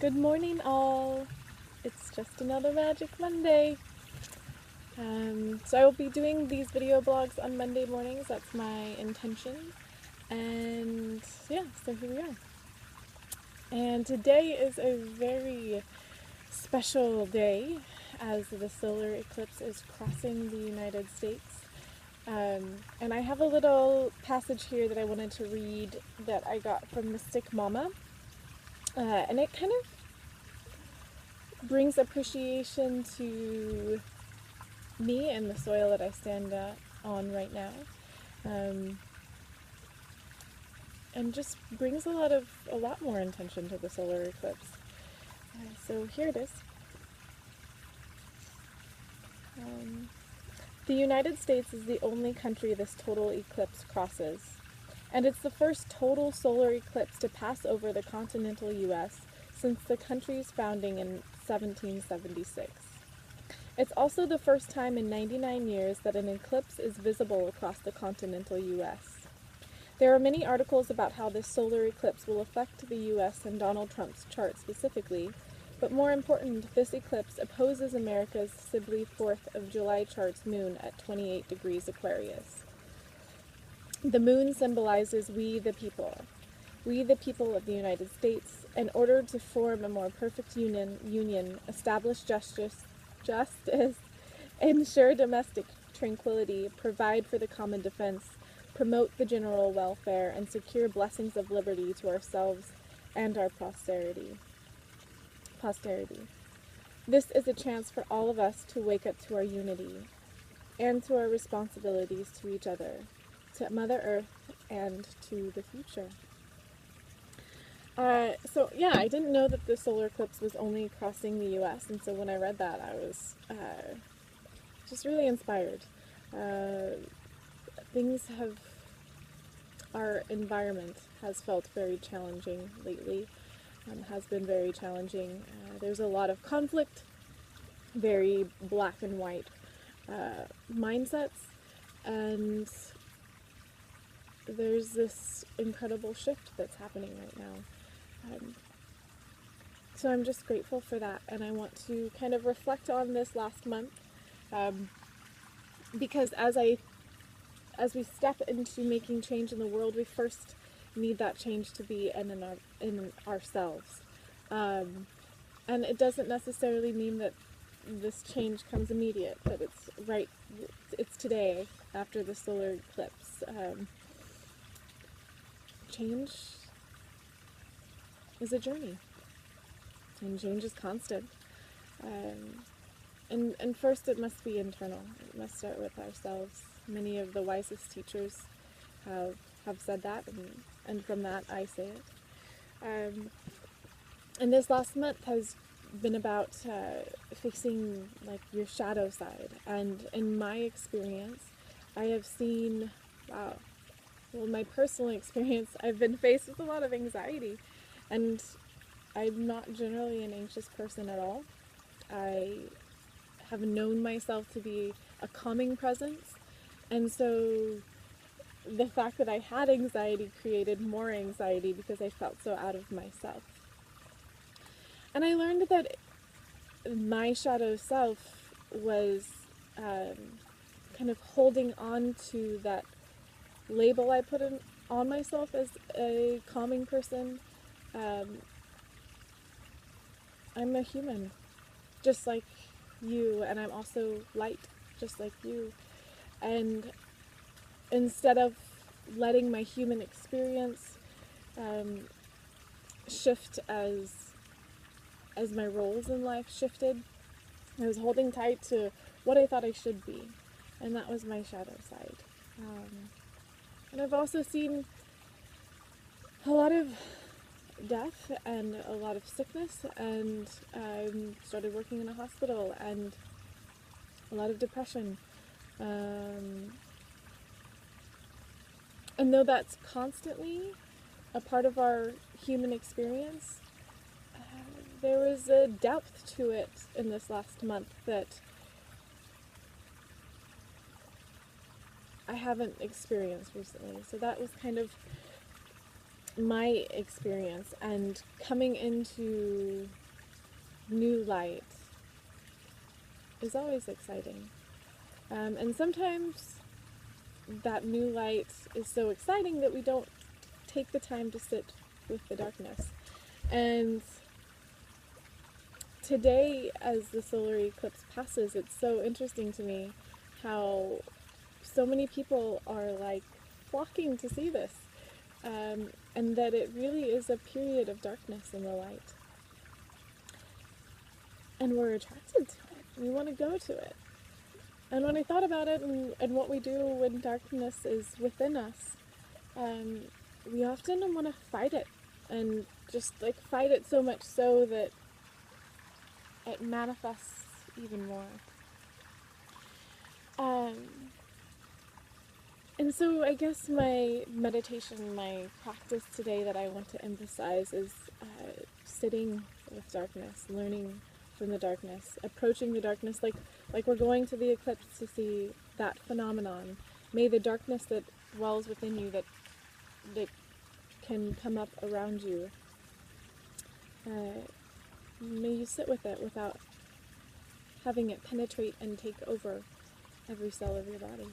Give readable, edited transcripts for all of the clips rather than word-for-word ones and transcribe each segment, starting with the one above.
Good morning, all. It's just another Magic Monday. So I will be doing these video blogs on Monday mornings. That's my intention. And yeah, so here we are. And today is a very special day as the solar eclipse is crossing the United States. And I have a little passage here that I wanted to read that I got from Mystic Mama. And it kind of brings appreciation to me and the soil that I stand on right now, and just brings a lot more intention to the solar eclipse. So here it is. The United States is the only country this total eclipse crosses, and it's the first total solar eclipse to pass over the continental U.S. since the country's founding in 1776. It's also the first time in 99 years that an eclipse is visible across the continental U.S. There are many articles about how this solar eclipse will affect the U.S. and Donald Trump's chart specifically, but more important, this eclipse opposes America's Sibley 4th of July chart's moon at 28 degrees Aquarius. The moon symbolizes we the people of the United States, in order to form a more perfect union, establish justice, ensure domestic tranquility, provide for the common defense, promote the general welfare, and secure blessings of liberty to ourselves and our posterity. This is a chance for all of us to wake up to our unity and to our responsibilities to each other, to Mother Earth, and to the future. So yeah, I didn't know that the solar eclipse was only crossing the U.S., and so when I read that, I was just really inspired. Our environment has felt very challenging lately, has been very challenging. There's a lot of conflict, very black and white mindsets, and there's this incredible shift that's happening right now. So I'm just grateful for that, and I want to kind of reflect on this last month, because as we step into making change in the world, we first need that change to be in ourselves, and it doesn't necessarily mean that this change comes immediate, but it's today after the solar eclipse. Change is a journey, and change is constant. And first it must be internal. It must start with ourselves. Many of the wisest teachers have said that, and from that I say it. And this last month has been about facing like your shadow side, and in my experience, I have seen, in my personal experience, I've been faced with a lot of anxiety. And I'm not generally an anxious person at all. I have known myself to be a calming presence, and so the fact that I had anxiety created more anxiety because I felt so out of myself. And I learned that my shadow self was kind of holding on to that label I put on myself as a calming person. I'm a human, just like you, and I'm also light, just like you. And instead of letting my human experience shift as my roles in life shifted, I was holding tight to what I thought I should be, and that was my shadow side. And I've also seen a lot of death and a lot of sickness, and I started working in a hospital, and a lot of depression. And though that's constantly a part of our human experience, there was a depth to it in this last month that I haven't experienced recently. So that was kind of my experience, and coming into new light is always exciting. And sometimes that new light is so exciting that we don't take the time to sit with the darkness. And today, as the solar eclipse passes, it's so interesting to me how so many people are like flocking to see this, and that it really is a period of darkness in the light. And we're attracted to it. We want to go to it. And when I thought about it and what we do when darkness is within us, we often want to fight it, and just like fight it so much so that it manifests even more. And so I guess my meditation, my practice today that I want to emphasize is sitting with darkness, learning from the darkness, approaching the darkness like we're going to the eclipse to see that phenomenon. May the darkness that dwells within you, that can come up around you, may you sit with it without having it penetrate and take over every cell of your body.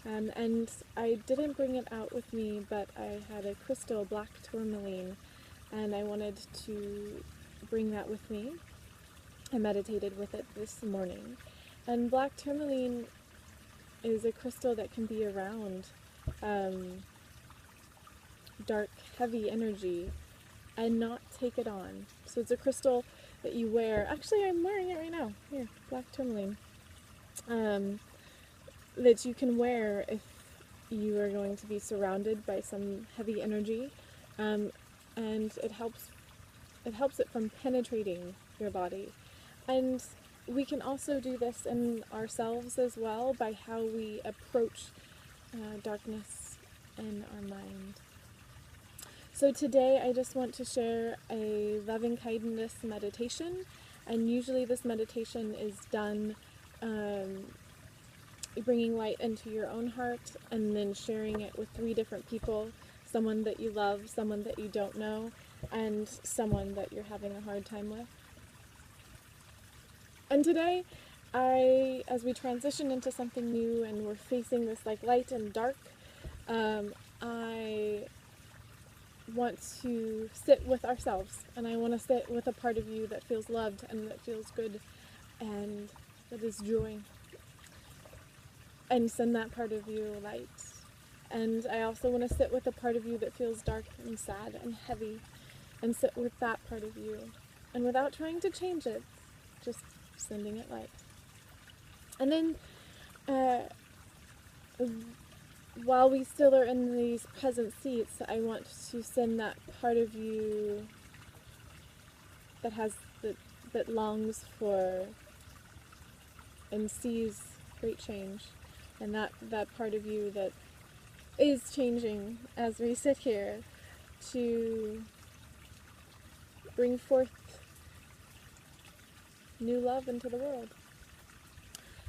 And I didn't bring it out with me, but I had a crystal, black tourmaline, and I wanted to bring that with me. I meditated with it this morning. And black tourmaline is a crystal that can be around dark, heavy energy and not take it on. So it's a crystal that you wear. Actually, I'm wearing it right now. Here, black tourmaline. That you can wear if you are going to be surrounded by some heavy energy, and it helps it from penetrating your body. And we can also do this in ourselves as well by how we approach darkness in our mind. So today I just want to share a loving kindness meditation, and usually this meditation is done bringing light into your own heart and then sharing it with 3 different people, someone that you love, someone that you don't know, and someone that you're having a hard time with. And today, as we transition into something new and we're facing this like light and dark, I want to sit with ourselves, and I want to sit with a part of you that feels loved and that feels good and that is joy, and send that part of you light. And I also want to sit with a part of you that feels dark and sad and heavy, and sit with that part of you, and without trying to change it, just sending it light. And then while we still are in these present seats, I want to send that part of you that longs for and sees great change, and that part of you that is changing as we sit here, to bring forth new love into the world.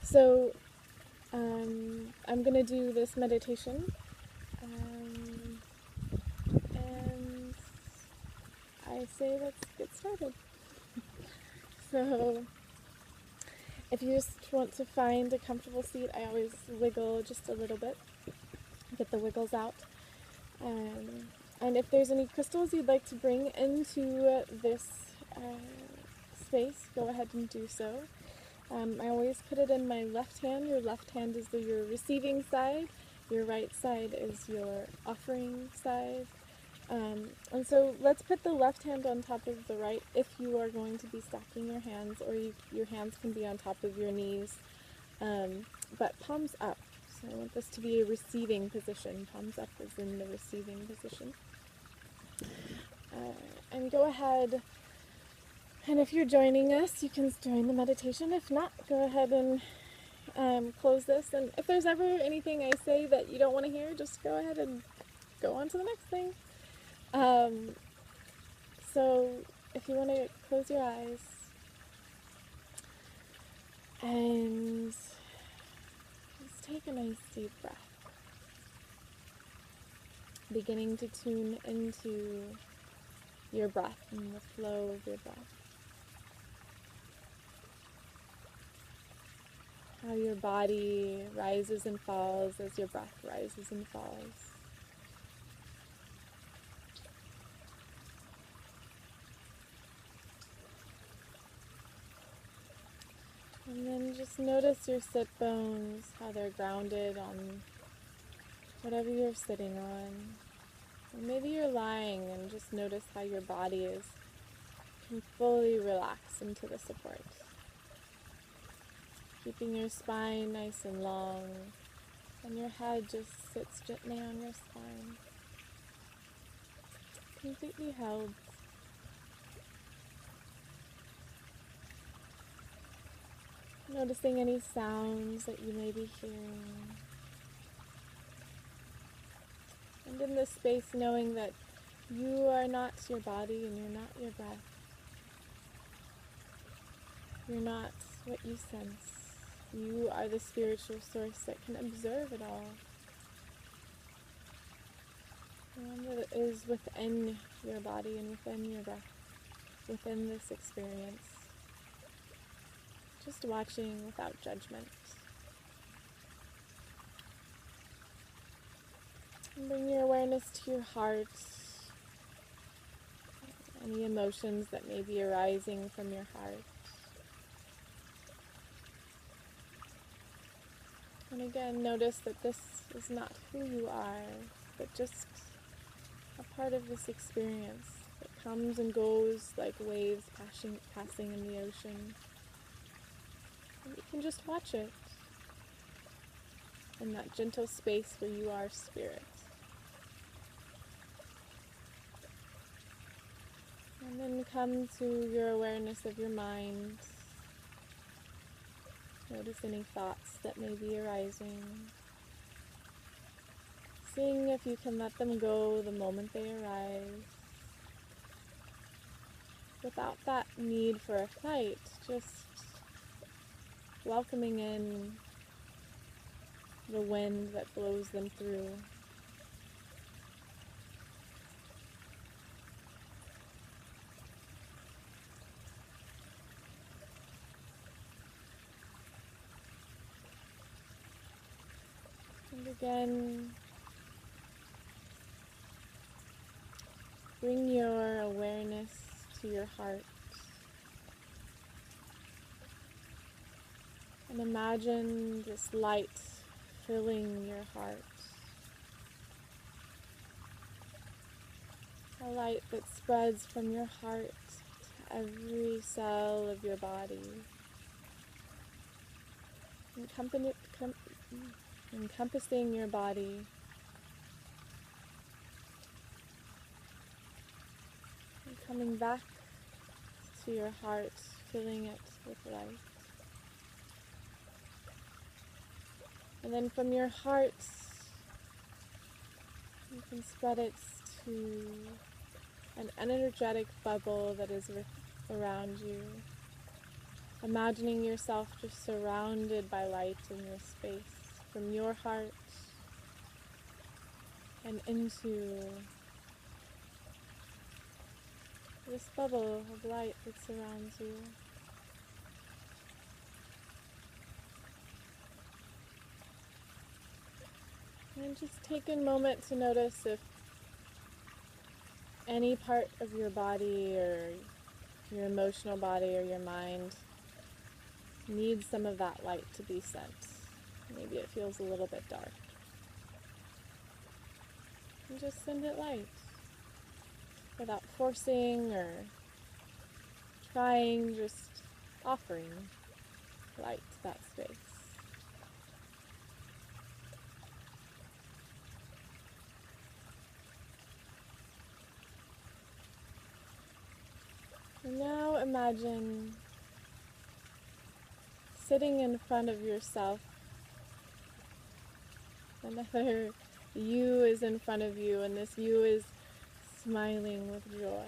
So I'm going to do this meditation, and I say let's get started. So if you just want to find a comfortable seat, I always wiggle just a little bit, get the wiggles out. And if there's any crystals you'd like to bring into this space, go ahead and do so. I always put it in my left hand. Your left hand is your receiving side. Your right side is your offering side. And so let's put the left hand on top of the right if you are going to be stacking your hands, or your hands can be on top of your knees, but palms up. So I want this to be a receiving position. Palms up is in the receiving position. And go ahead, and if you're joining us, you can join the meditation. If not, go ahead and close this. And if there's ever anything I say that you don't want to hear, just go ahead and go on to the next thing. So if you want to close your eyes and just take a nice deep breath. beginning to tune into your breath and the flow of your breath. How your body rises and falls as your breath rises and falls. And then just notice your sit bones, how they're grounded on whatever you're sitting on. Or maybe you're lying and just notice how your body can fully relax into the support. Keeping your spine nice and long, and your head just sits gently on your spine. Completely held. Noticing any sounds that you may be hearing. And in this space, knowing that you are not your body and you're not your breath. You're not what you sense. You are the spiritual source that can observe it all. The one that is within your body and within your breath, within this experience. Just watching without judgment. And bring your awareness to your heart. Any emotions that may be arising from your heart. And again, notice that this is not who you are, but just a part of this experience that comes and goes like waves passing in the ocean. And you can just watch it in that gentle space where you are spirit. And then come to your awareness of your mind. Notice any thoughts that may be arising. Seeing if you can let them go the moment they arise. Without that need for a fight, just welcoming in the wind that blows them through. And again, bring your awareness to your heart. And imagine this light filling your heart. A light that spreads from your heart to every cell of your body. Encompassing your body. And coming back to your heart, filling it with light. And then from your heart, you can spread it to an energetic bubble that is around you. Imagining yourself just surrounded by light in this space, from your heart and into this bubble of light that surrounds you. And just take a moment to notice if any part of your body or your emotional body or your mind needs some of that light to be sent. Maybe it feels a little bit dark. And just send it light without forcing or trying, just offering light to that space. And now imagine sitting in front of yourself. Another you is in front of you, and this you is smiling with joy.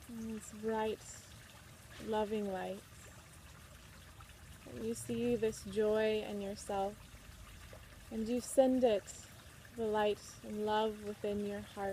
And it's bright, loving light. And you see this joy in yourself and you send it, the light and love within your heart.